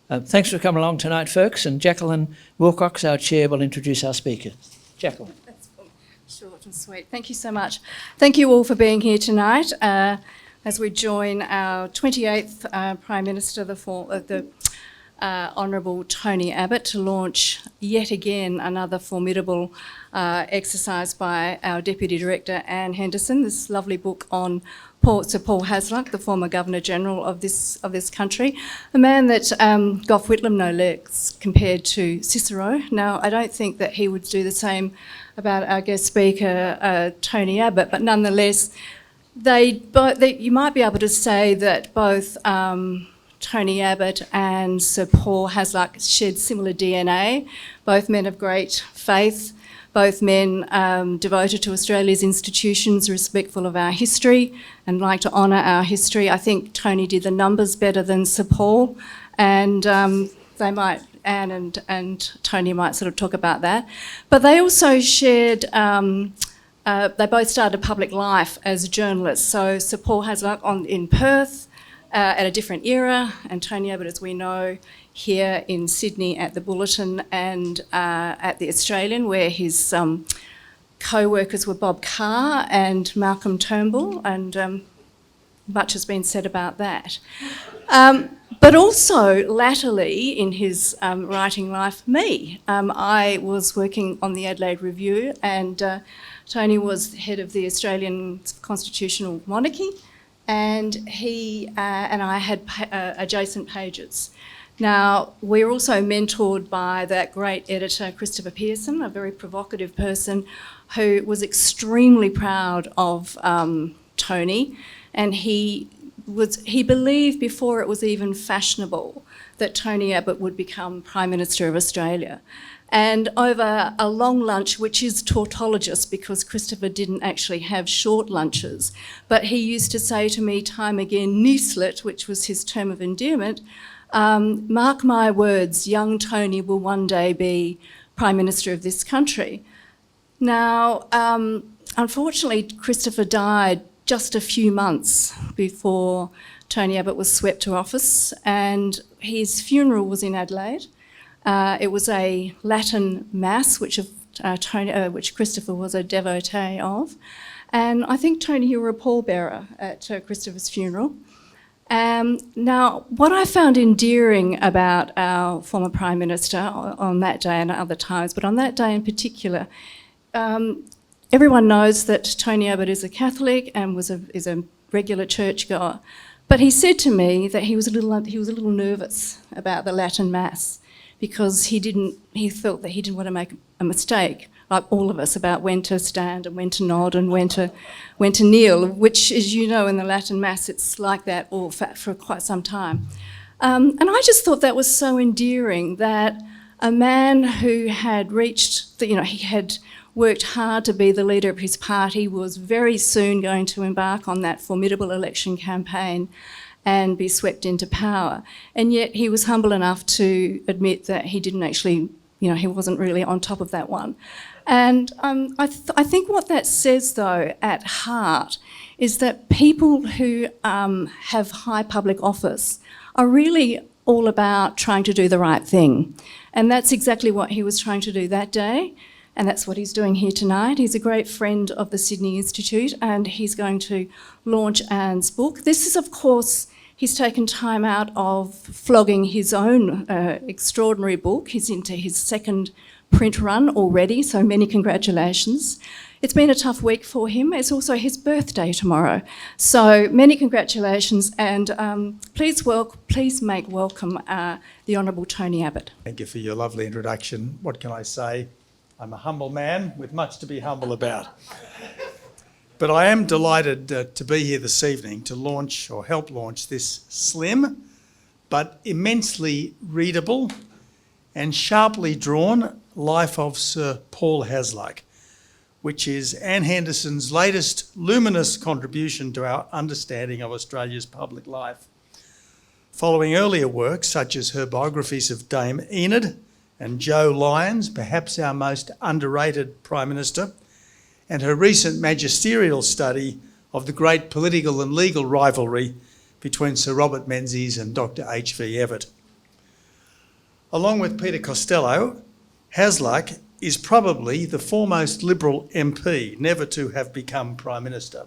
Thanks for coming along tonight, folks. And Jacquelynne Willcox, our chair, will introduce our speaker. Jacquelynne. That's short and sweet. Thank you so much. Thank you all for being here tonight as we join our 28th Prime Minister, the Honourable Tony Abbott, to launch yet again another formidable exercise by our Deputy Director, Anne Henderson, this lovely book on Sir Paul Hasluck, the former Governor-General of this country, a man that Gough Whitlam no less compared to Cicero. Now, I don't think that he would do the same about our guest speaker, Tony Abbott, but nonetheless, you might be able to say that both Tony Abbott and Sir Paul Hasluck shared similar DNA, both men of great faith, both men devoted to Australia's institutions, respectful of our history and like to honour our history. I think Tony did the numbers better than Sir Paul, and Anne and Tony might sort of talk about that. But they also shared, they both started public life as journalists. So Sir Paul Hasluck in Perth at a different era, and Tony Abbott, as we know, here in Sydney at the Bulletin and at the Australian, where his co-workers were Bob Carr and Malcolm Turnbull, and much has been said about that. But also, latterly, in his writing life, me. I was working on the Adelaide Review, and Tony was head of the Australian Constitutional Monarchy, and he and I had adjacent pages. Now, we're also mentored by that great editor, Christopher Pearson, a very provocative person who was extremely proud of Tony, and he believed before it was even fashionable that Tony Abbott would become Prime Minister of Australia. And over a long lunch, which is tautologist because Christopher didn't actually have short lunches, but he used to say to me time again, "Nieslet," which was his term of endearment, mark my words, young Tony will one day be Prime Minister of this country. Now, unfortunately, Christopher died just a few months before Tony Abbott was swept to office, and his funeral was in Adelaide. It was a Latin mass, which Christopher was a devotee of. And I think, Tony, you were a pallbearer at Christopher's funeral. Now, what I found endearing about our former Prime Minister on that day and other times, but on that day in particular, everyone knows that Tony Abbott is a Catholic and is a regular churchgoer. But he said to me that he was a little nervous about the Latin Mass, because he felt that he didn't want to make a mistake, like all of us, about when to stand and when to nod and when to kneel, which, as you know, in the Latin Mass, it's like that all for quite some time. And I just thought that was so endearing, that a man who had reached, he had worked hard to be the leader of his party, was very soon going to embark on that formidable election campaign and be swept into power. And yet he was humble enough to admit that he didn't actually, he wasn't really on top of that one. And I think what that says, though, at heart, is that people who have high public office are really all about trying to do the right thing. And that's exactly what he was trying to do that day. And that's what he's doing here tonight. He's a great friend of the Sydney Institute, and he's going to launch Anne's book. This is, of course, he's taken time out of flogging his own extraordinary book. He's into his second print run already, so many congratulations. It's been a tough week for him. It's also his birthday tomorrow. So many congratulations, and please make welcome the Honourable Tony Abbott. Thank you for your lovely introduction. What can I say? I'm a humble man with much to be humble about. But I am delighted to be here this evening to launch or help launch this slim but immensely readable and sharply drawn life of Sir Paul Hasluck, which is Anne Henderson's latest luminous contribution to our understanding of Australia's public life. Following earlier works such as her biographies of Dame Enid and Joe Lyons, perhaps our most underrated Prime Minister, and her recent magisterial study of the great political and legal rivalry between Sir Robert Menzies and Dr. H.V. Evatt. Along with Peter Costello, Hasluck is probably the foremost Liberal MP never to have become Prime Minister.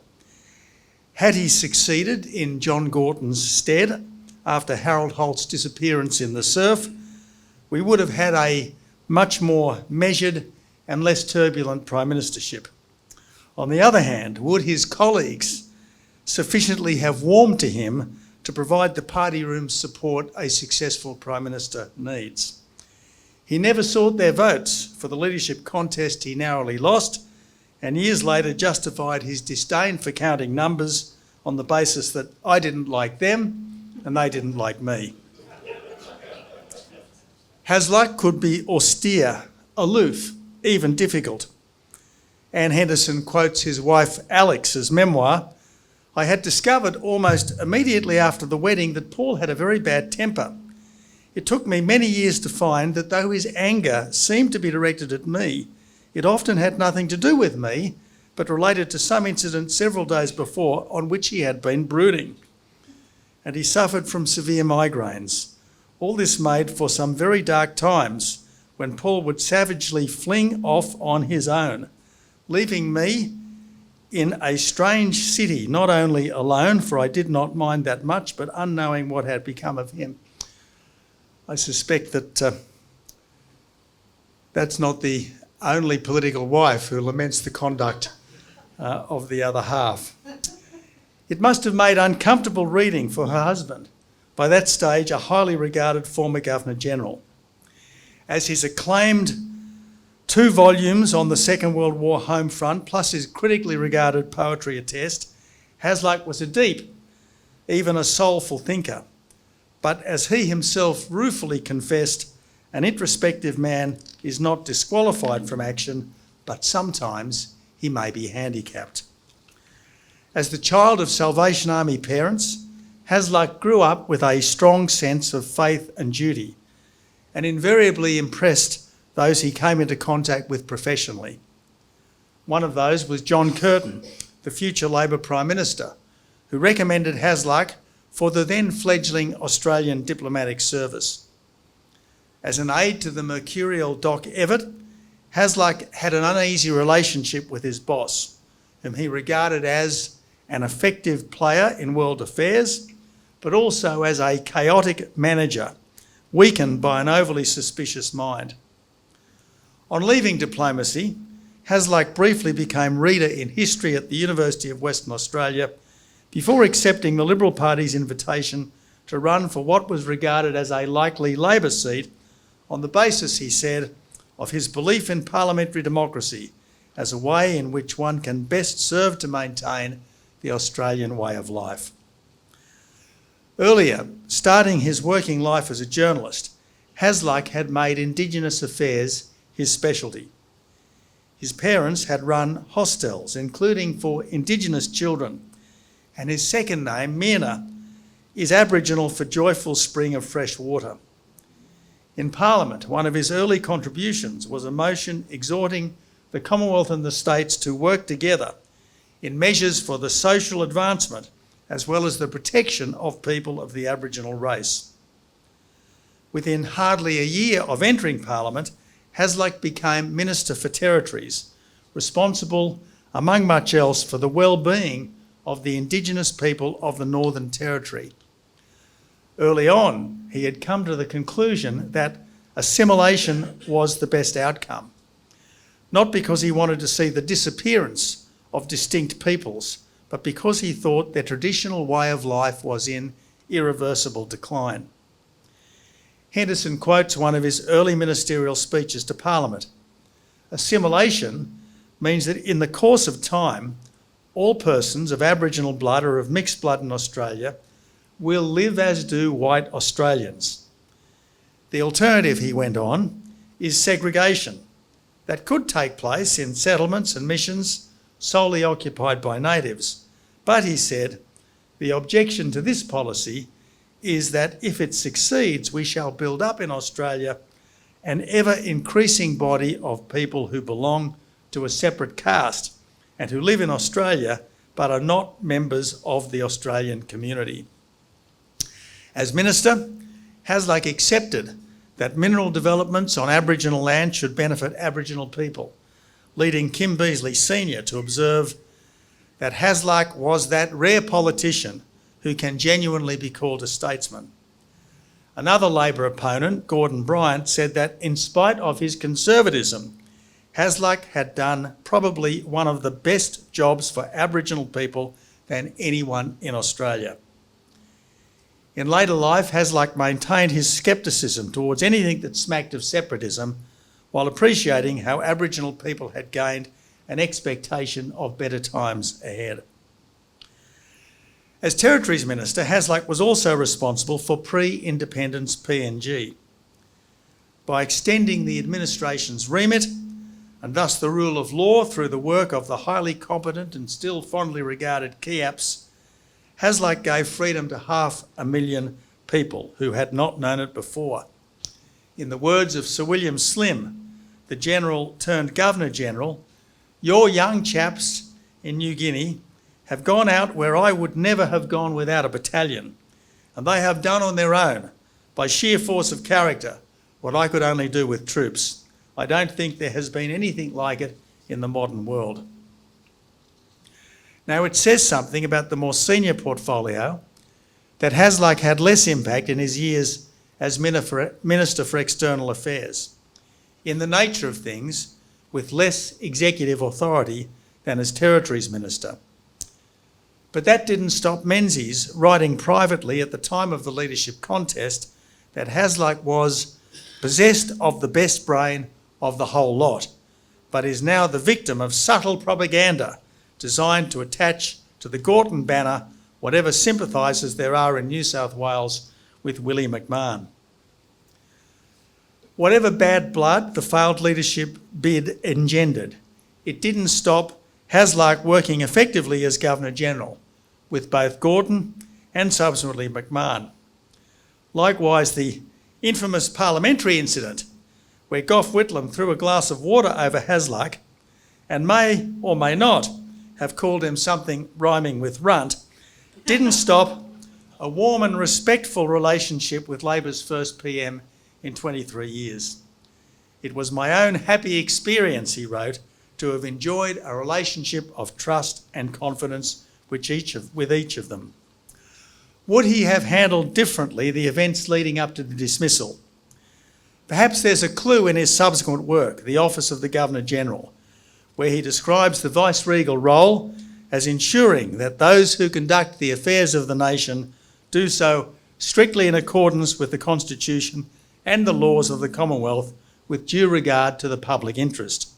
Had he succeeded in John Gorton's stead after Harold Holt's disappearance in the surf, we would have had a much more measured and less turbulent Prime Ministership. On the other hand, would his colleagues sufficiently have warmed to him to provide the party room support a successful Prime Minister needs? He never sought their votes for the leadership contest he narrowly lost, and years later justified his disdain for counting numbers on the basis that I didn't like them and they didn't like me. Hasluck could be austere, aloof, even difficult. Anne Henderson quotes his wife Alex's memoir, "I had discovered almost immediately after the wedding that Paul had a very bad temper. It took me many years to find that though his anger seemed to be directed at me, it often had nothing to do with me, but related to some incident several days before on which he had been brooding. And he suffered from severe migraines. All this made for some very dark times when Paul would savagely fling off on his own, leaving me in a strange city, not only alone, for I did not mind that much, but unknowing what had become of him." I suspect that that's not the only political wife who laments the conduct of the other half. It must have made uncomfortable reading for her husband, by that stage a highly regarded former Governor-General. As his acclaimed 2 volumes on the Second World War home front, plus his critically regarded poetry attest, Hasluck was a deep, even a soulful thinker. But as he himself ruefully confessed, an introspective man is not disqualified from action, but sometimes he may be handicapped. As the child of Salvation Army parents, Hasluck grew up with a strong sense of faith and duty, and invariably impressed those he came into contact with professionally. One of those was John Curtin, the future Labor Prime Minister, who recommended Hasluck for the then fledgling Australian diplomatic service. As an aide to the mercurial Doc Abbott, Hasluck had an uneasy relationship with his boss, whom he regarded as an effective player in world affairs, but also as a chaotic manager, weakened by an overly suspicious mind. On leaving diplomacy, Hasluck briefly became reader in history at the University of Western Australia before accepting the Liberal Party's invitation to run for what was regarded as a likely Labor seat on the basis, he said, of his belief in parliamentary democracy as a way in which one can best serve to maintain the Australian way of life. Earlier, starting his working life as a journalist, Hasluck had made Indigenous affairs his specialty. His parents had run hostels, including for Indigenous children, and his second name, Myrna, is Aboriginal for joyful spring of fresh water. In Parliament, one of his early contributions was a motion exhorting the Commonwealth and the states to work together in measures for the social advancement as well as the protection of people of the Aboriginal race. Within hardly a year of entering Parliament, Hasluck became Minister for Territories, responsible, among much else, for the well-being of the Indigenous people of the Northern Territory. Early on, he had come to the conclusion that assimilation was the best outcome, not because he wanted to see the disappearance of distinct peoples, but because he thought their traditional way of life was in irreversible decline. Henderson quotes one of his early ministerial speeches to Parliament. Assimilation means that in the course of time, all persons of Aboriginal blood or of mixed blood in Australia will live as do white Australians. The alternative, he went on, is segregation that could take place in settlements and missions solely occupied by natives. But, he said, the objection to this policy is that if it succeeds, we shall build up in Australia an ever-increasing body of people who belong to a separate caste and who live in Australia but are not members of the Australian community. As Minister, Hasluck accepted that mineral developments on Aboriginal land should benefit Aboriginal people, leading Kim Beazley Senior to observe that Hasluck was that rare politician who can genuinely be called a statesman. Another Labor opponent, Gordon Bryant, said that in spite of his conservatism, Hasluck had done probably one of the best jobs for Aboriginal people than anyone in Australia. In later life, Hasluck maintained his scepticism towards anything that smacked of separatism, while appreciating how Aboriginal people had gained an expectation of better times ahead. As Territories Minister, Hasluck was also responsible for pre-independence PNG. By extending the administration's remit, and thus the rule of law through the work of the highly competent and still fondly regarded KIAPs, Hasluck gave freedom to 500,000 people who had not known it before. In the words of Sir William Slim, the General turned Governor-General, "Your young chaps in New Guinea have gone out where I would never have gone without a battalion, and they have done on their own, by sheer force of character, what I could only do with troops. I don't think there has been anything like it in the modern world." Now, it says something about the more senior portfolio that Hasluck had less impact in his years as Minister for External Affairs, in the nature of things, with less executive authority than as Territories Minister. But that didn't stop Menzies writing privately at the time of the leadership contest that Hasluck was possessed of the best brain of the whole lot, but is now the victim of subtle propaganda designed to attach to the Gorton banner whatever sympathisers there are in New South Wales with Willie McMahon. Whatever bad blood the failed leadership bid engendered, it didn't stop Hasluck working effectively as Governor-General with both Gordon and subsequently McMahon. Likewise, the infamous parliamentary incident where Gough Whitlam threw a glass of water over Hasluck and may or may not have called him something rhyming with runt, didn't stop a warm and respectful relationship with Labor's first PM in 23 years. "It was my own happy experience," he wrote, "to have enjoyed a relationship of trust and confidence with each of them." Would he have handled differently the events leading up to the dismissal? Perhaps there's a clue in his subsequent work, The Office of the Governor-General, where he describes the viceregal role as ensuring that those who conduct the affairs of the nation do so strictly in accordance with the Constitution and the laws of the Commonwealth, with due regard to the public interest.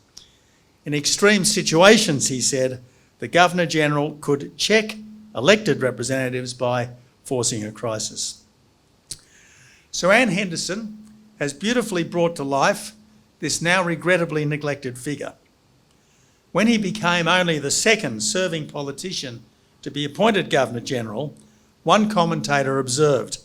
In extreme situations, he said, the Governor-General could check elected representatives by forcing a crisis. So Anne Henderson has beautifully brought to life this now regrettably neglected figure. When he became only the second serving politician to be appointed Governor-General, one commentator observed,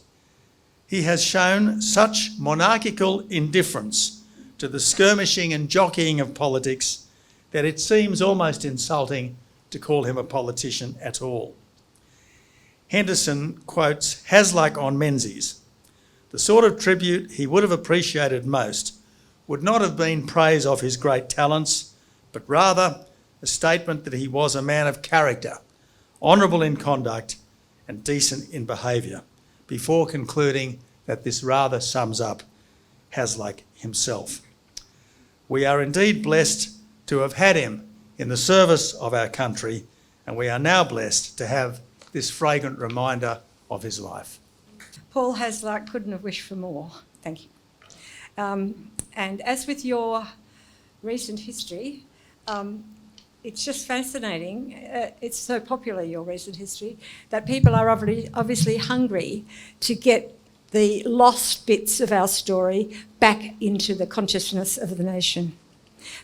"He has shown such monarchical indifference to the skirmishing and jockeying of politics that it seems almost insulting to call him a politician at all." Henderson quotes Hasluck on Menzies. "The sort of tribute he would have appreciated most would not have been praise of his great talents, but rather a statement that he was a man of character, honourable in conduct and decent in behaviour," before concluding that this rather sums up Hasluck himself. We are indeed blessed to have had him in the service of our country, and we are now blessed to have this fragrant reminder of his life. Paul Hasluck couldn't have wished for more. Thank you. And as with your recent history, it's just fascinating. It's so popular, your recent history, that people are obviously hungry to get the lost bits of our story back into the consciousness of the nation.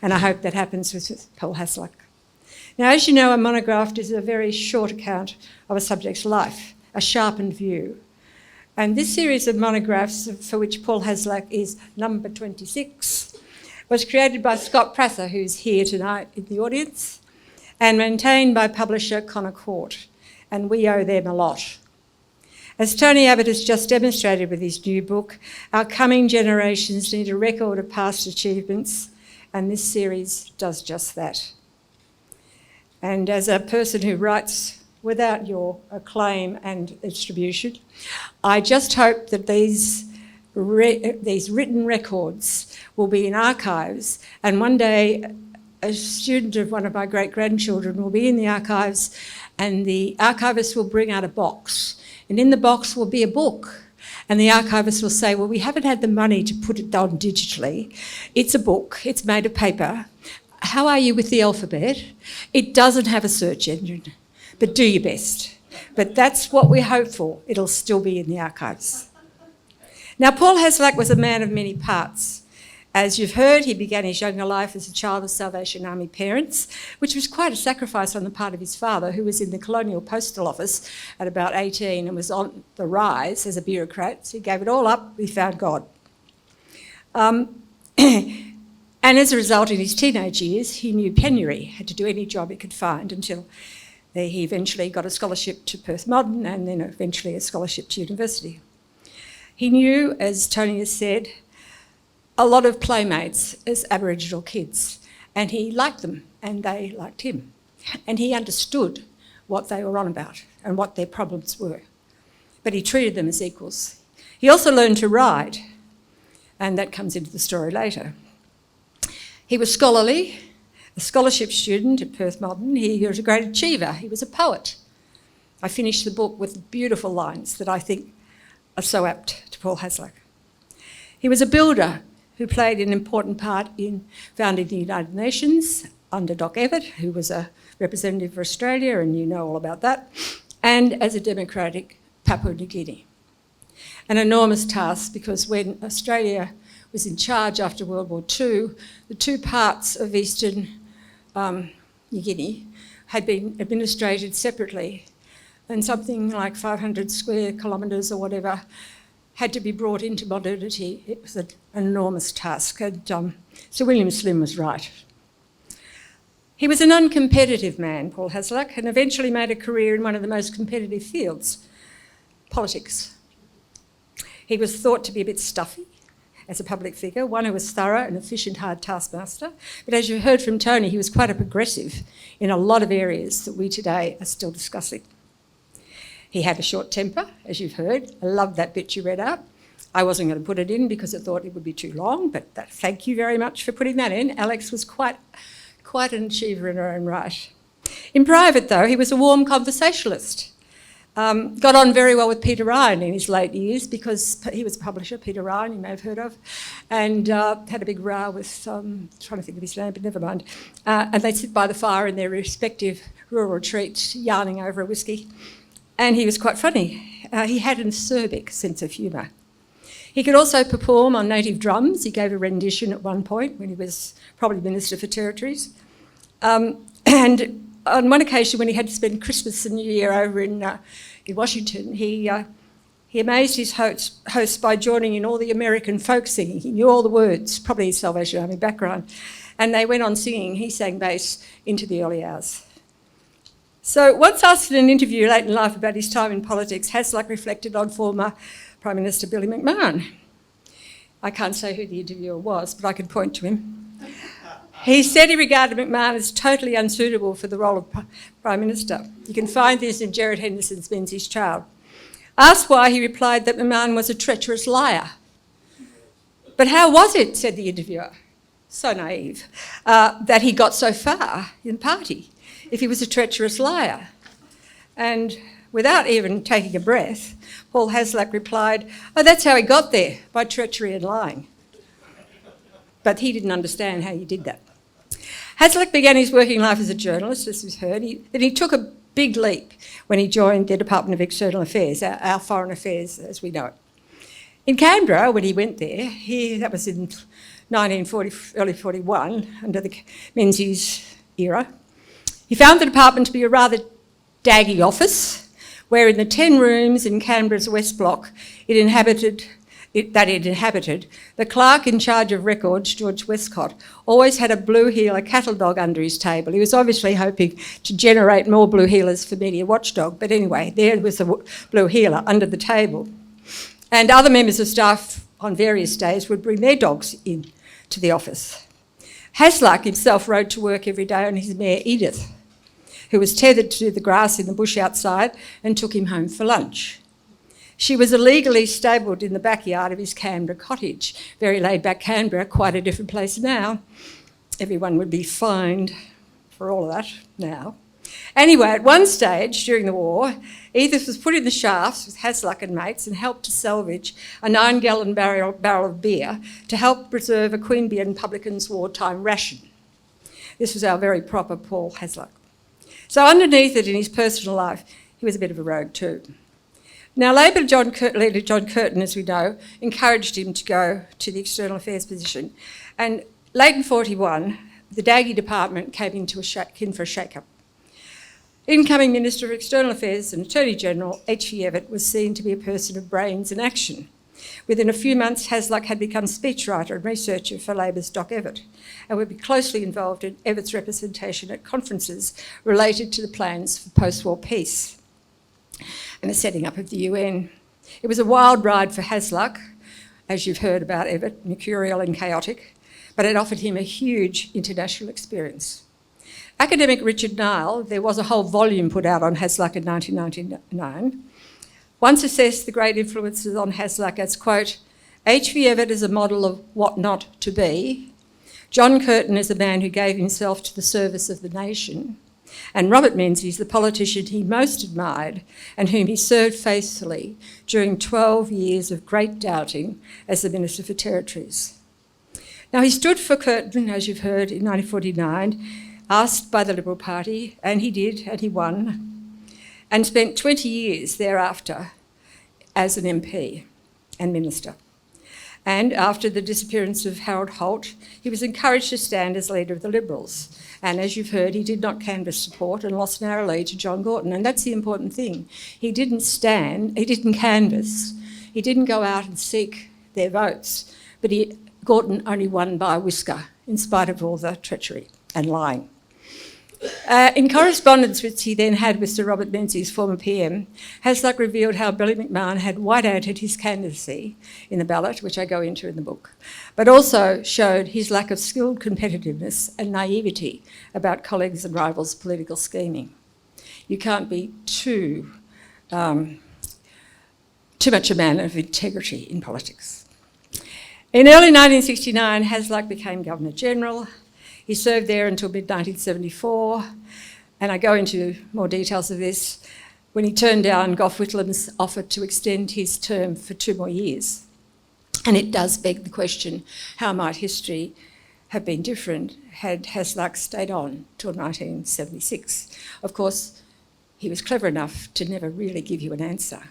And I hope that happens with Paul Hasluck. Now, as you know, a monograph is a very short account of a subject's life, a sharpened view. And this series of monographs, for which Paul Hasluck is number 26, was created by Scott Prasser, who's here tonight in the audience, and maintained by publisher Connor Court, and we owe them a lot. As Tony Abbott has just demonstrated with his new book, our coming generations need a record of past achievements, and this series does just that. And as a person who writes without your acclaim and distribution, I just hope that these written records will be in archives, and one day a student of one of my great-grandchildren will be in the archives, and the archivist will bring out a box, and in the box will be a book, and the archivist will say, well, we haven't had the money to put it down digitally. It's a book, it's made of paper. How are you with the alphabet? It doesn't have a search engine, but do your best. But that's what we hope for. It'll still be in the archives. Now, Paul Hasluck was a man of many parts. As you've heard, he began his younger life as a child of Salvation Army parents, which was quite a sacrifice on the part of his father, who was in the Colonial Postal Office at about 18 and was on the rise as a bureaucrat. So he gave it all up, he found God. And as a result, in his teenage years, he knew penury, had to do any job he could find until he eventually got a scholarship to Perth Modern and then eventually a scholarship to university. He knew, as Tony has said, a lot of playmates as Aboriginal kids, and he liked them and they liked him. And he understood what they were on about and what their problems were. But he treated them as equals. He also learned to ride, and that comes into the story later. He was scholarly, a scholarship student at Perth Modern. He was a great achiever. He was a poet. I finished the book with beautiful lines that I think are so apt to Paul Hasluck. He was a builder who played an important part in founding the United Nations under Doc Abbott, who was a representative for Australia, and you know all about that, and as a democratic Papua New Guinea. An enormous task, because when Australia was in charge after World War II, the two parts of eastern New Guinea had been administrated separately, and something like 500 square kilometres or whatever had to be brought into modernity. It was an enormous task, and Sir William Slim was right. He was an uncompetitive man, Paul Hasluck, and eventually made a career in one of the most competitive fields, politics. He was thought to be a bit stuffy as a public figure, one who was thorough and efficient, hard taskmaster. But as you heard from Tony, he was quite a progressive in a lot of areas that we today are still discussing. He had a short temper, as you've heard. I loved that bit you read out. I wasn't going to put it in because I thought it would be too long, but thank you very much for putting that in. Alex was quite an achiever in her own right. In private, though, he was a warm conversationalist. Got on very well with Peter Ryan in his late years because he was a publisher, Peter Ryan, you may have heard of, and had a big row with, trying to think of his name, but never mind. And they'd sit by the fire in their respective rural retreats, yarning over a whiskey. And he was quite funny. He had an acerbic sense of humour. He could also perform on native drums. He gave a rendition at one point when he was probably Minister for Territories. And on one occasion when he had to spend Christmas and New Year over in Washington, he amazed his hosts by joining in all the American folk singing. He knew all the words, probably his Salvation Army background. And they went on singing. He sang bass into the early hours. So once asked in an interview late in life about his time in politics, Hasluck reflected on former Prime Minister Billy McMahon. I can't say who the interviewer was, but I can point to him. He said he regarded McMahon as totally unsuitable for the role of Prime Minister. You can find this in Gerard Henderson's Menzies Child. Asked why, he replied that McMahon was a treacherous liar. But how was it, said the interviewer, so naive, that he got so far in the party if he was a treacherous liar? And without even taking a breath, Paul Hasluck replied, oh, that's how he got there, by treachery and lying. But he didn't understand how you did that. Hasluck began his working life as a journalist, as we've heard. Then he took a big leap when he joined the Department of External Affairs, our foreign affairs as we know it. In Canberra, when he went there, that was in 1940, early 41, under the Menzies era, he found the department to be a rather daggy office, where in the 10 rooms in Canberra's West Block, it inhabited that it inhabited, the clerk in charge of records, George Westcott, always had a blue heeler cattle dog under his table. He was obviously hoping to generate more blue heelers for Media Watchdog, but anyway, there was a blue heeler under the table. And other members of staff on various days would bring their dogs in to the office. Hasluck himself rode to work every day on his mare Edith, who was tethered to the grass in the bush outside and took him home for lunch. She was illegally stabled in the backyard of his Canberra cottage. Very laid-back Canberra, quite a different place now. Everyone would be fined for all of that now. Anyway, at one stage during the war, Edith was put in the shafts with Hasluck and mates and helped to salvage a 9-gallon barrel of beer to help preserve a Queanbeyan publican's wartime ration. This was our very proper Paul Hasluck. So underneath it in his personal life, he was a bit of a rogue too. Now, Labor leader John Curtin, as we know, encouraged him to go to the External Affairs position. And late in 41, the Daggy department came in for a shake-up. Incoming Minister of External Affairs and Attorney General H.V. Abbott was seen to be a person of brains and action. Within a few months, Hasluck had become speechwriter and researcher for Labor's Doc Abbott and would be closely involved in Abbott's representation at conferences related to the plans for post-war peace and the setting up of the UN. It was a wild ride for Hasluck, as you've heard about Abbott, mercurial and chaotic, but it offered him a huge international experience. Academic Richard Nile, there was a whole volume put out on Hasluck in 1999, once assessed the great influences on Hasluck as, quote, H.V. Abbott as a model of what not to be, John Curtin as a man who gave himself to the service of the nation, and Robert Menzies, the politician he most admired and whom he served faithfully during 12 years of great doubting as the Minister for Territories. Now, he stood for Curtin, as you've heard, in 1949, asked by the Liberal Party, and he did, and he won, and spent 20 years thereafter as an MP and Minister. And after the disappearance of Harold Holt, he was encouraged to stand as leader of the Liberals. And as you've heard, he did not canvass support and lost narrowly to John Gorton. And that's the important thing. He didn't canvass, he didn't go out and seek their votes, but Gorton only won by a whisker, in spite of all the treachery and lying. In correspondence which he then had with Sir Robert Menzies, former PM, Hasluck revealed how Billy McMahon had whiteouted his candidacy in the ballot, which I go into in the book, but also showed his lack of skilled competitiveness and naivety about colleagues and rivals' political scheming. You can't be too much a man of integrity in politics. In early 1969, Hasluck became Governor-General. He served there until mid-1974, and I go into more details of this, when he turned down Gough Whitlam's offer to extend his term for 2 more years. And it does beg the question, how might history have been different had Hasluck stayed on till 1976? Of course, he was clever enough to never really give you an answer.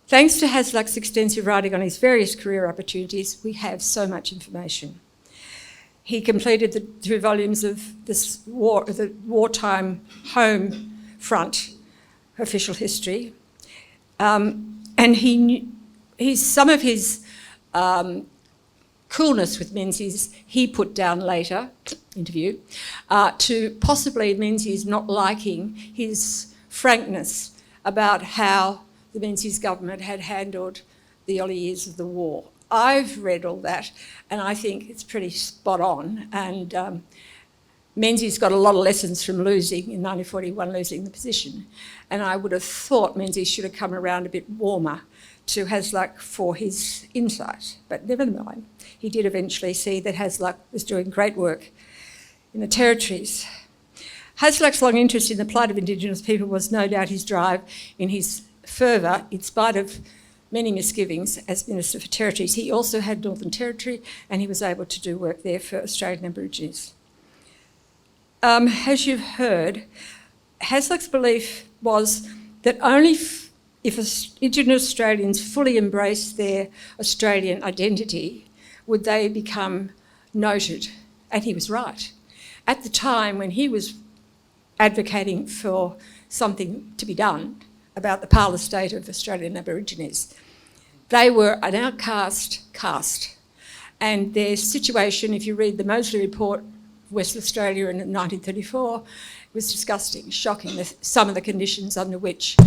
Thanks to Hasluck's extensive writing on his various career opportunities, we have so much information. He completed the 2 volumes of the wartime home front official history, and some of his coolness with Menzies he put down later, interview, to possibly Menzies not liking his frankness about how the Menzies government had handled the early years of the war. I've read all that, and I think it's pretty spot on. And Menzies got a lot of lessons from losing, in 1941, losing the position. And I would have thought Menzies should have come around a bit warmer to Hasluck for his insight. But never mind, he did eventually see that Hasluck was doing great work in the territories. Hasluck's long interest in the plight of Indigenous people was no doubt his drive in his fervour, in spite of many misgivings as Minister for Territories. He also had Northern Territory, and he was able to do work there for Australian Aborigines. As you've heard, Hasluck's belief was that only if Indigenous Australians fully embraced their Australian identity would they become noted. And he was right. At the time when he was advocating for something to be done about the parlous state of Australian Aborigines, They were an outcast caste. And their situation, if you read the Mosley Report, West Australia in 1934, was disgusting, shocking, some of the conditions under which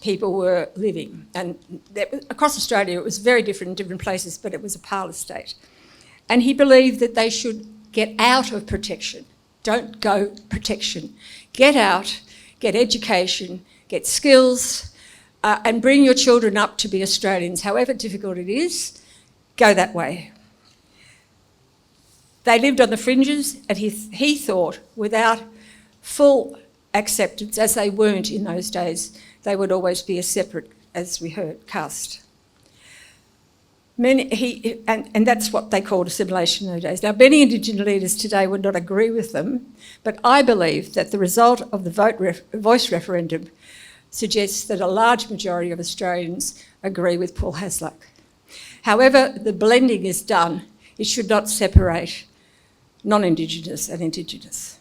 people were living. And across Australia, it was very different in different places, but it was a parlous state. And he believed that they should get out of protection. Don't go protection. Get out, get education, get skills, and bring your children up to be Australians. However difficult it is, go that way. They lived on the fringes, and he thought without full acceptance, as they weren't in those days, they would always be a separate, as we heard, caste. And that's what they called assimilation in those days. Now, many Indigenous leaders today would not agree with them, but I believe that the result of the voice referendum suggests that a large majority of Australians agree with Paul Hasluck. However the blending is done, it should not separate non-Indigenous and Indigenous.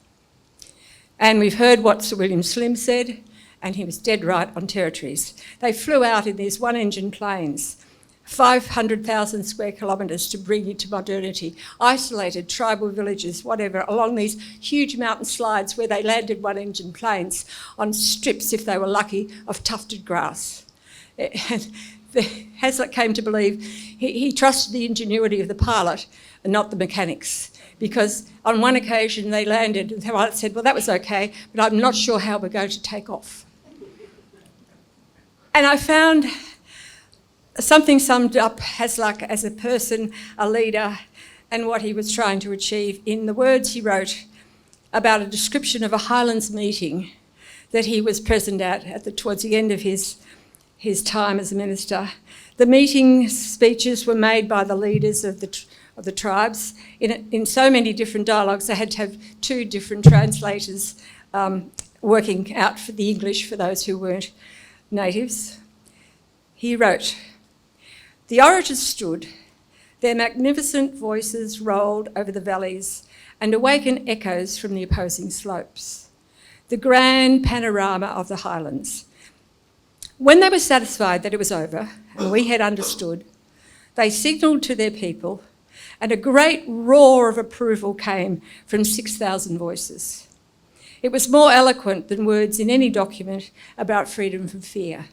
And we've heard what Sir William Slim said, and he was dead right on territories. They flew out in these one-engine planes, 500,000 square kilometres to bring you to modernity, isolated tribal villages, whatever, along these huge mountain slides where they landed one-engine planes on strips, if they were lucky, of tufted grass. And Hasluck came to believe he trusted the ingenuity of the pilot and not the mechanics, because on one occasion they landed and the pilot said, well, that was okay, but I'm not sure how we're going to take off. And I found something summed up Hasluck as a person, a leader, and what he was trying to achieve in the words he wrote about a description of a Highlands meeting that he was present at towards the end of his time as a minister. The meeting speeches were made by the leaders of the tribes in so many different dialogues. They had to have two different translators working out for the English for those who weren't natives. He wrote, "The orators stood, their magnificent voices rolled over the valleys and awakened echoes from the opposing slopes. The grand panorama of the Highlands. When they were satisfied that it was over, and we had understood, they signalled to their people, and a great roar of approval came from 6,000 voices. It was more eloquent than words in any document about freedom from fear.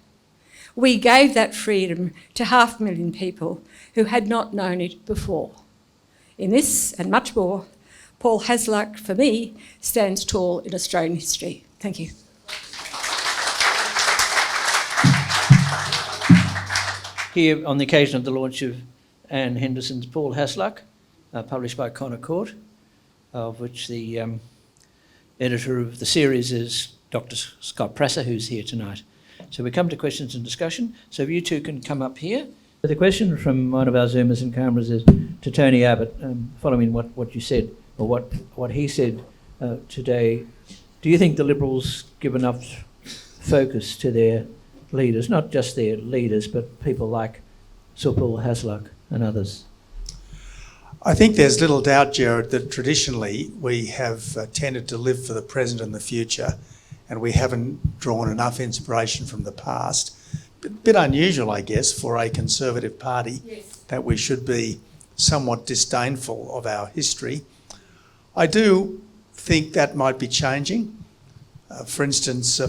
We gave that freedom to 500,000 people who had not known it before. In this and much more, Paul Hasluck, for me, stands tall in Australian history." Thank you. Here on the occasion of the launch of Anne Henderson's Paul Hasluck, published by Connor Court, of which the editor of the series is Dr. Scott Prasser, who's here tonight. So we come to questions and discussion. So if you two can come up here. The question from one of our Zoomers and cameras is to Tony Abbott, following what you said, or what he said today. Do you think the Liberals give enough focus to their leaders, not just their leaders, but people like Sir Paul Hasluck and others? I think there's little doubt, Gerard, that traditionally we have tended to live for the present and the future, and we haven't drawn enough inspiration from the past. A bit unusual, I guess, for a Conservative party, that we should be somewhat disdainful of our history. I do think that might be changing. For instance,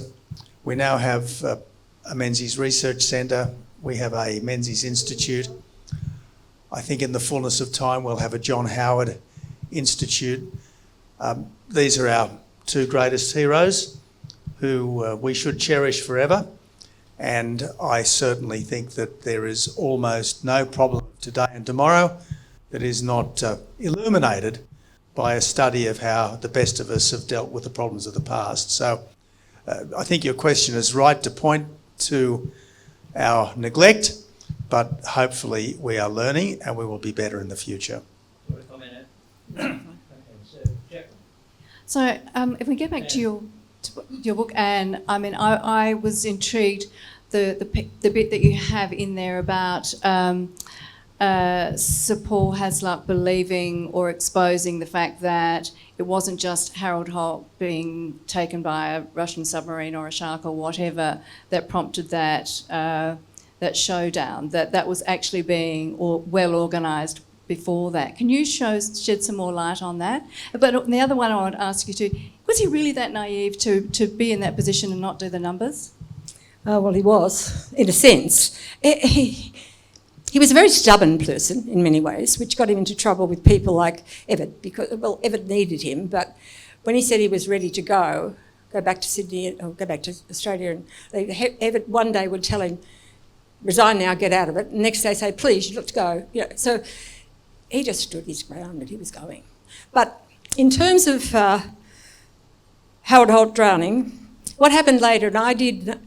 we now have a Menzies Research Centre, we have a Menzies Institute. I think in the fullness of time we'll have a John Howard Institute. These are our two greatest heroes who we should cherish forever, and I certainly think that there is almost no problem today and tomorrow that is not illuminated by a study of how the best of us have dealt with the problems of the past. So I think your question is right to point to our neglect, but hopefully we are learning and we will be better in the future. You want to comment, Anne? Okay, so Jacquelynne. So if we get back to your book, Anne, I mean, I was intrigued the bit that you have in there about Sir Paul Hasluck believing or exposing the fact that it wasn't just Harold Holt being taken by a Russian submarine or a shark or whatever that prompted that that showdown, that was actually being well organised before that. Can you shed some more light on that? But the other one I want to ask you too, was he really that naive to be in that position and not do the numbers? Well, he was, in a sense. He was a very stubborn person in many ways, which got him into trouble with people like Abbott, because, well, Abbott needed him, but when he said he was ready to go back to Sydney or go back to Australia, and Abbott one day would tell him, resign now, get out of it, and the next day say, please, you've got to go. You know, so he just stood his ground and he was going. But in terms of Howard Holt drowning, what happened later, and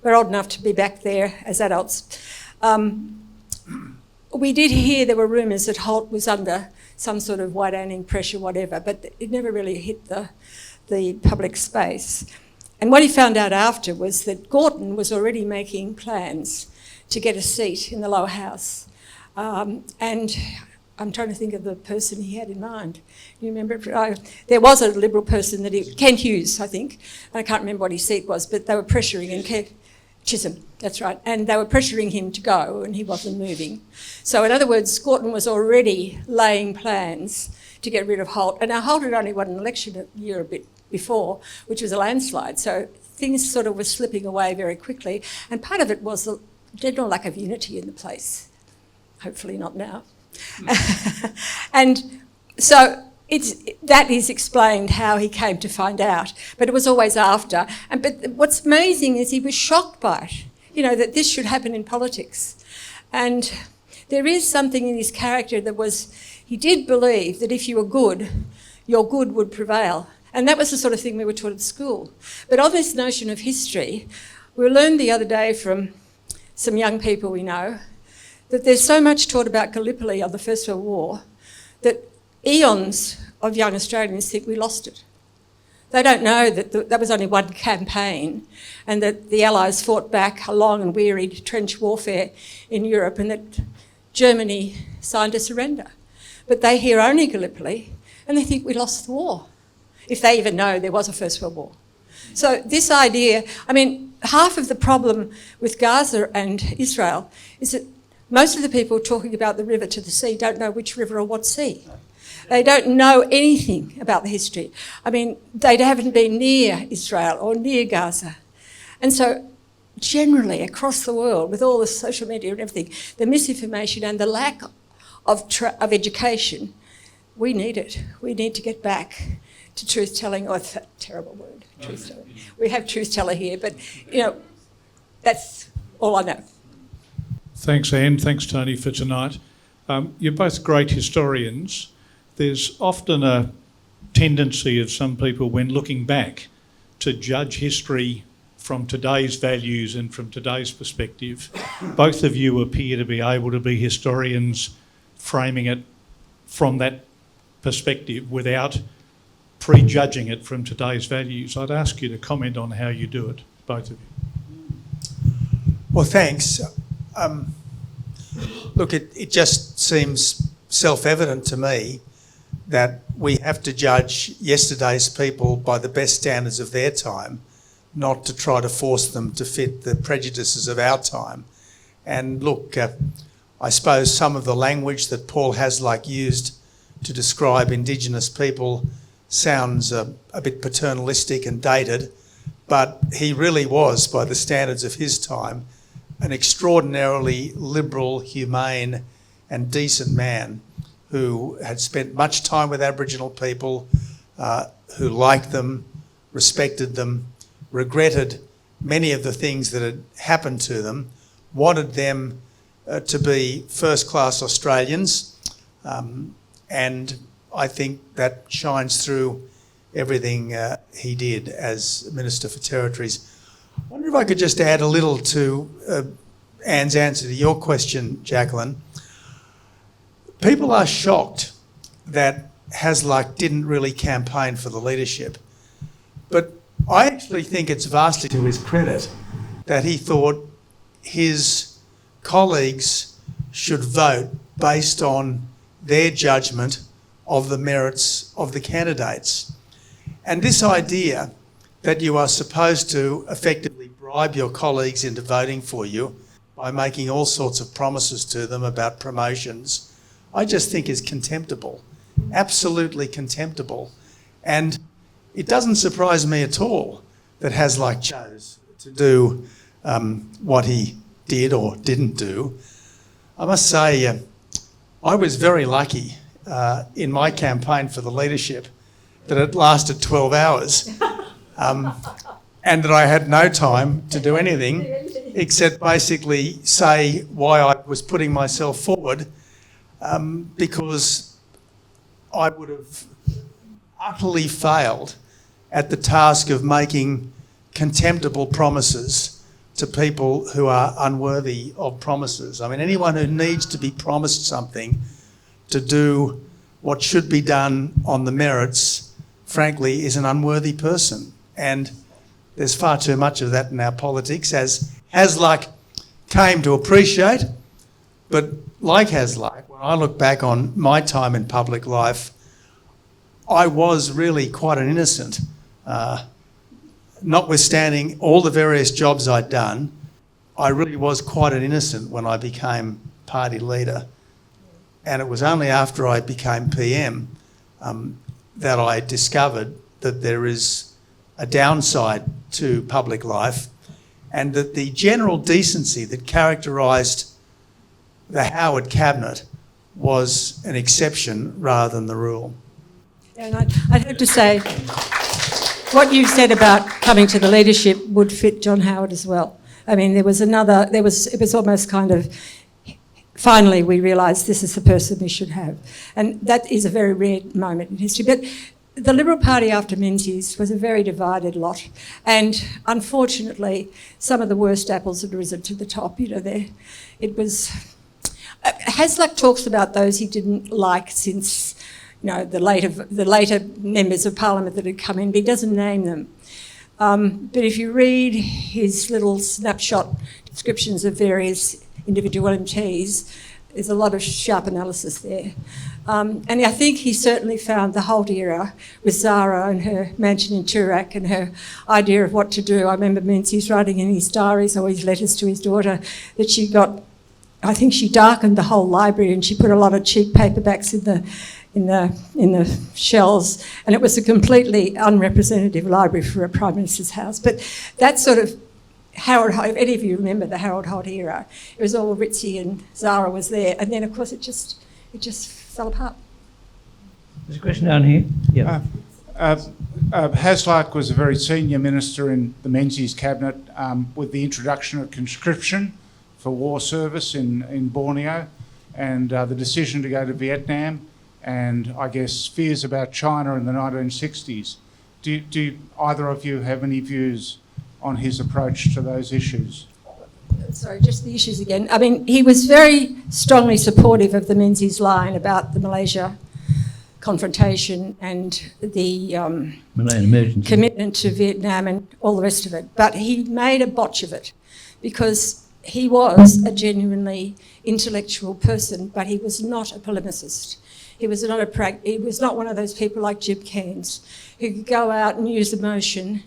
we're old enough to be back there as adults, we did hear there were rumours that Holt was under some sort of widening pressure, whatever, but it never really hit the public space. And what he found out after was that Gorton was already making plans to get a seat in the lower house. And I'm trying to think of the person he had in mind. You remember? There was a Liberal person Ken Hughes, I think. I can't remember what his seat was, but they were pressuring him. Chisholm, that's right. And they were pressuring him to go and he wasn't moving. So in other words, Gorton was already laying plans to get rid of Holt. And now Holt had only won an election a year a bit before, which was a landslide. So things sort of were slipping away very quickly. And part of it was the general lack of unity in the place. Hopefully not now. And so that is explained how he came to find out, but it was always after. But what's amazing is he was shocked by it, you know, that this should happen in politics. And there is something in his character he did believe that if you were good, your good would prevail. And that was the sort of thing we were taught at school. But on this notion of history, we learned the other day from some young people we know that there's so much taught about Gallipoli on the First World War that eons of young Australians think we lost it. They don't know that that was only one campaign and that the Allies fought back a long and wearied trench warfare in Europe and that Germany signed a surrender. But they hear only Gallipoli and they think we lost the war, if they even know there was a First World War. So this idea, I mean, half of the problem with Gaza and Israel is that most of the people talking about the river to the sea don't know which river or what sea. They don't know anything about the history. I mean, they haven't been near Israel or near Gaza. And so generally across the world, with all the social media and everything, the misinformation and the lack of education, we need it. We need to get back to truth-telling. Oh, it's a terrible word, truth-telling. We have truth-teller here, but, you know, that's all I know. Thanks, Anne. Thanks, Tony, for tonight. You're both great historians. There's often a tendency of some people when looking back to judge history from today's values and from today's perspective. Both of you appear to be able to be historians framing it from that perspective without prejudging it from today's values. I'd ask you to comment on how you do it, both of you. Well, thanks. Look, it just seems self-evident to me that we have to judge yesterday's people by the best standards of their time, not to try to force them to fit the prejudices of our time. And look, I suppose some of the language that Paul Hasluck used to describe Indigenous people sounds a bit paternalistic and dated, but he really was, by the standards of his time, an extraordinarily liberal, humane and decent man who had spent much time with Aboriginal people, who liked them, respected them, regretted many of the things that had happened to them, wanted them to be first-class Australians, and I think that shines through everything he did as Minister for Territories. I wonder if I could just add a little to Anne's answer to your question, Jacquelynne. People are shocked that Hasluck didn't really campaign for the leadership, but I actually think it's vastly to his credit that he thought his colleagues should vote based on their judgment of the merits of the candidates. And this idea that you are supposed to effectively bribe your colleagues into voting for you by making all sorts of promises to them about promotions, I just think is contemptible, absolutely contemptible. And it doesn't surprise me at all that Hasluck chose to do what he did or didn't do. I must say, I was very lucky in my campaign for the leadership that it lasted 12 hours and that I had no time to do anything except basically say why I was putting myself forward, because I would have utterly failed at the task of making contemptible promises to people who are unworthy of promises. I mean, anyone who needs to be promised something to do what should be done on the merits, frankly, is an unworthy person. And there's far too much of that in our politics, as Hasluck came to appreciate. But like Hasluck, when I look back on my time in public life, I was really quite an innocent. Notwithstanding all the various jobs I'd done, I really was quite an innocent when I became party leader. And it was only after I became PM that I discovered that there is a downside to public life, and that the general decency that characterised the Howard cabinet was an exception rather than the rule. And I'd have to say, what you said about coming to the leadership would fit John Howard as well. I mean, it was almost kind of, finally we realised this is the person we should have. And that is a very rare moment in history. But the Liberal Party after Menzies was a very divided lot. And unfortunately, some of the worst apples had risen to the top. You know, it was... Hasluck talks about those he didn't like since, you know, the later members of Parliament that had come in, but he doesn't name them. But if you read his little snapshot descriptions of various individual MPs, there's a lot of sharp analysis there. And I think he certainly found the Holt era with Zara and her mansion in Toorak and her idea of what to do. I remember Menzies writing in his diaries or his letters to his daughter that she got, I think she darkened the whole library and she put a lot of cheap paperbacks in the shelves, and it was a completely unrepresentative library for a Prime Minister's house. But that sort of Harold, if any of you remember the Harold Holt era, it was all ritzy and Zara was there, and then of course it just fell apart. There's a question down here. Yeah. Hasluck was a very senior minister in the Menzies cabinet with the introduction of conscription for war service in Borneo, and the decision to go to Vietnam, and I guess fears about China in the 1960s. Do either of you have any views on his approach to those issues? Sorry, just the issues again. I mean, he was very strongly supportive of the Menzies line about the Malaysia confrontation and the Malayan emergency. commitment to Vietnam and all the rest of it. But he made a botch of it because he was a genuinely intellectual person, but he was not a polemicist. He was not one of those people like Jim Cairns who could go out and use emotion,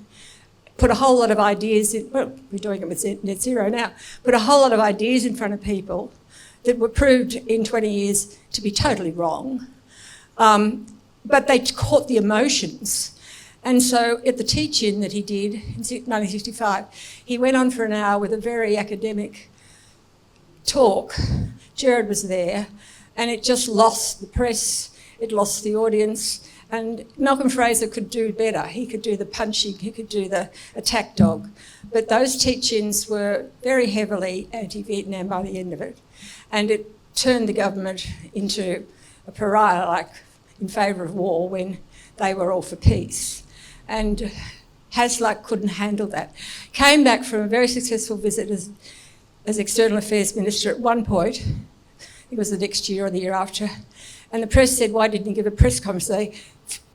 put a whole lot of ideas in, well, we're doing it with net zero now, put a whole lot of ideas in front of people that were proved in 20 years to be totally wrong. But they caught the emotions. And so at the teach-in that he did in 1965, he went on for an hour with a very academic talk. Gerard was there, and it just lost the press, it lost the audience. And Malcolm Fraser could do better. He could do the punching, he could do the attack dog. But those teach-ins were very heavily anti-Vietnam by the end of it. And it turned the government into a pariah, like in favour of war, when they were all for peace. And Hasluck couldn't handle that. Came back from a very successful visit as External Affairs Minister at one point. It was the next year or the year after. And the press said, why didn't he give a press conference? They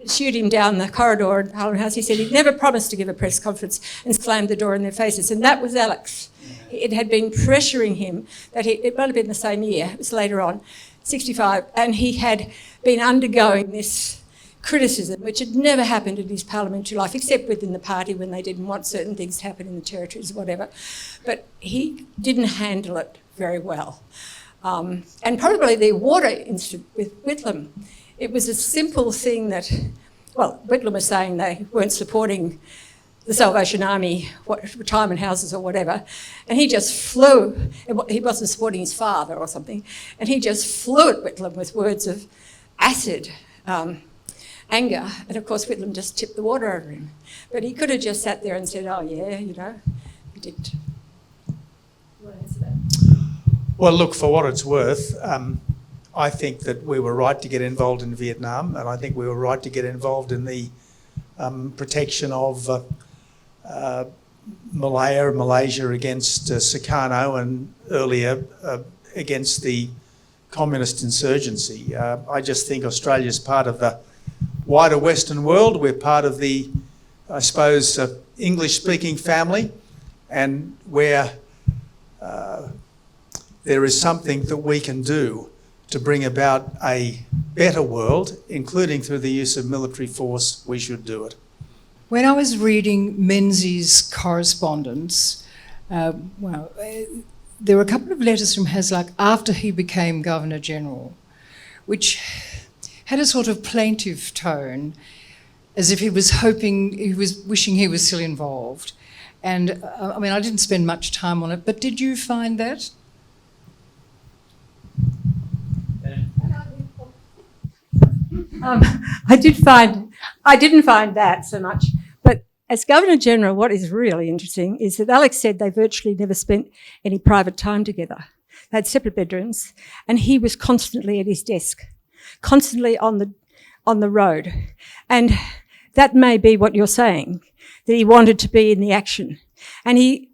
shoot him down the corridor in Parliament House. He said he'd never promised to give a press conference and slammed the door in their faces. And that was Alex. It had been pressuring him that it might have been the same year, it was later on, 65, and he had been undergoing this criticism, which had never happened in his parliamentary life, except within the party when they didn't want certain things to happen in the territories or whatever. But he didn't handle it very well. And probably the water incident with Whitlam, it was a simple thing that, well, Whitlam was saying they weren't supporting the Salvation Army retirement houses or whatever, and he just flew. He wasn't supporting his father or something, and he just flew at Whitlam with words of acid anger, and of course Whitlam just tipped the water over him. But he could have just sat there and said, oh yeah, you know, he didn't. You want to answer that? Well, look, for what it's worth, I think that we were right to get involved in Vietnam, and I think we were right to get involved in the protection of Malaysia against Sukarno, and earlier against the communist insurgency. I just think Australia's part of the wider Western world. We're part of the, I suppose, English-speaking family, and where there is something that we can do to bring about a better world, including through the use of military force, we should do it. When I was reading Menzies' correspondence, there were a couple of letters from Hasluck after he became Governor-General, which had a sort of plaintive tone, as if he was wishing he was still involved. And I mean, I didn't spend much time on it, but did you find that? I didn't find that so much. But as Governor-General, what is really interesting is that Alex said they virtually never spent any private time together. They had separate bedrooms, and he was constantly at his desk, constantly on the road. And that may be what you're saying, that he wanted to be in the action. And he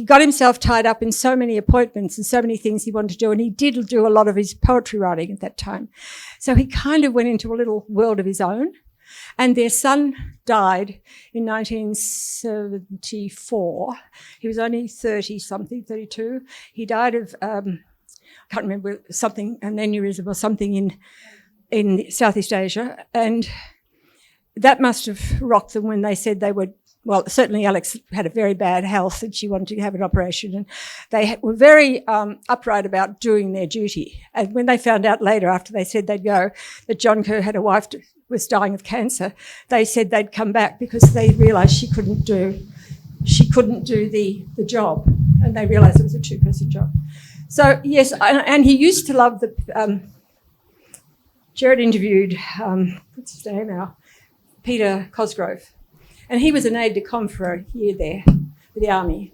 got himself tied up in so many appointments and so many things he wanted to do, and he did do a lot of his poetry writing at that time. So he kind of went into a little world of his own. And their son died in 1974. He was only 30-something, 32. He died of, I can't remember, something, an aneurysm or something in Southeast Asia. And that must have rocked them when they said they would. Well, certainly Alex had a very bad health and she wanted to have an operation, and they were very upright about doing their duty. And when they found out later, after they said they'd go, that John Kerr had a wife was dying of cancer, they said they'd come back because they realised she couldn't do the job, and they realised it was a two-person job. So yes, and he used to love the. Gerard interviewed what's his name now, Peter Cosgrove. And he was an aide-de-camp for a year there with the army.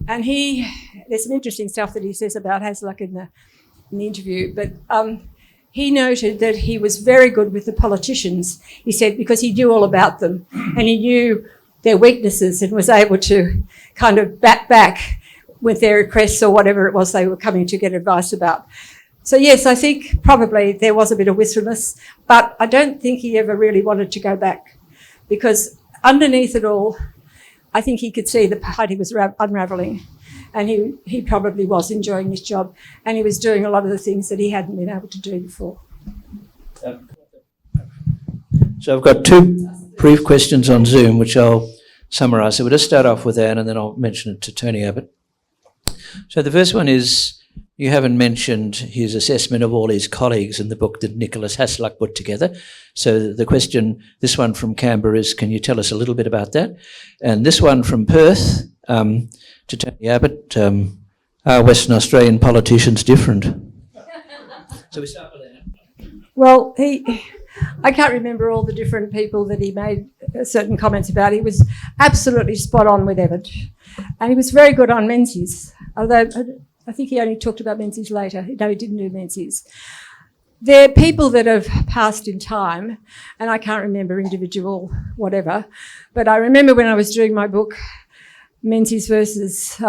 And there's some interesting stuff that he says about Hasluck in the interview, but he noted that he was very good with the politicians, he said, because he knew all about them and he knew their weaknesses and was able to kind of bat back with their requests or whatever it was they were coming to get advice about. So yes, I think probably there was a bit of wistfulness, but I don't think he ever really wanted to go back, because underneath it all, I think he could see the party was unravelling, and he probably was enjoying his job, and he was doing a lot of the things that he hadn't been able to do before. So I've got two brief questions on Zoom, which I'll summarise. So we'll just start off with Anne, and then I'll mention it to Tony Abbott. So the first one is, you haven't mentioned his assessment of all his colleagues in the book that Nicholas Hasluck put together. So the question, this one from Canberra, is, can you tell us a little bit about that? And this one from Perth to Tony Abbott, are Western Australian politicians different? So we start with Anne. Well, I can't remember all the different people that he made certain comments about. He was absolutely spot on with Abbott. And he was very good on Menzies, although I think he only talked about Menzies later. No, he didn't do Menzies. There are people that have passed in time, and I can't remember individual whatever, but I remember when I was doing my book, Menzies versus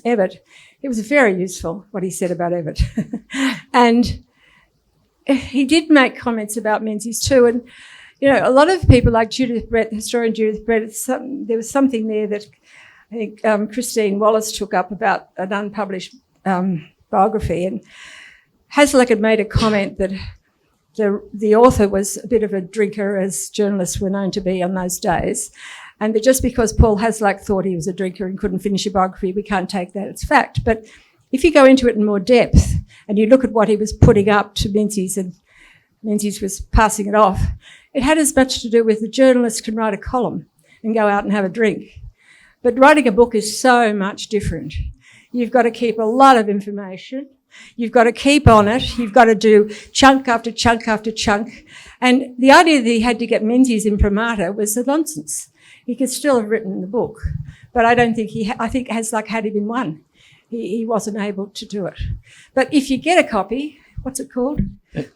Abbott, it was very useful what he said about Abbott. And he did make comments about Menzies too, and you know, a lot of people like Judith Brett, historian Judith Brett, there was something there that I think Christine Wallace took up about an unpublished biography, and Hasluck had made a comment that the author was a bit of a drinker, as journalists were known to be on those days. And that just because Paul Hasluck thought he was a drinker and couldn't finish a biography, we can't take that as fact. But if you go into it in more depth and you look at what he was putting up to Menzies and Menzies was passing it off, it had as much to do with the journalist can write a column and go out and have a drink. But writing a book is so much different. You've got to keep a lot of information. You've got to keep on it. You've got to do chunk after chunk after chunk. And the idea that he had to get Menzies imprimatur was a nonsense. He could still have written the book, but I don't think I think Hasluck had him in one. He wasn't able to do it. But if you get a copy, what's it called?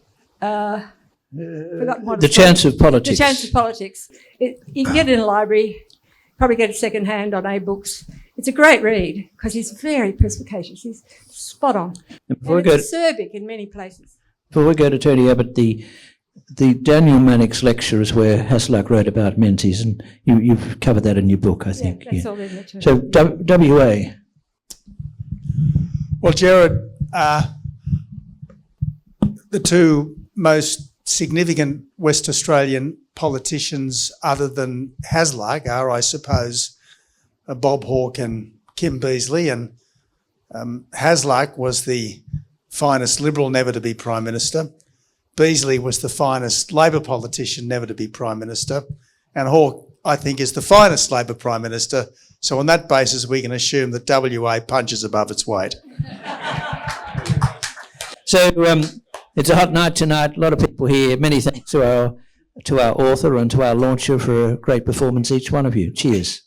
Forgotten what The it's called. Chance of Politics. The Chance of Politics. You can get it in a library, probably get it second hand on A-Books. It's a great read because he's very perspicacious. He's spot on. And before, And it's acerbic in many places. we go to Tony Abbott, the Daniel Mannix lecture is where Hasluck wrote about Menzies, and you've covered that in your book, I think. Yeah, that's all in it. So WA. Well, Gerard, the two most significant West Australian politicians other than Hasluck are, I suppose, Bob Hawke and Kim Beazley. And Hasluck was the finest Liberal never to be Prime Minister. Beazley was the finest Labor politician never to be Prime Minister. And Hawke, I think, is the finest Labor Prime Minister. So on that basis, we can assume that WA punches above its weight. So it's a hot night tonight. A lot of people here. Many thanks to our author and to our launcher for a great performance, each one of you. Cheers.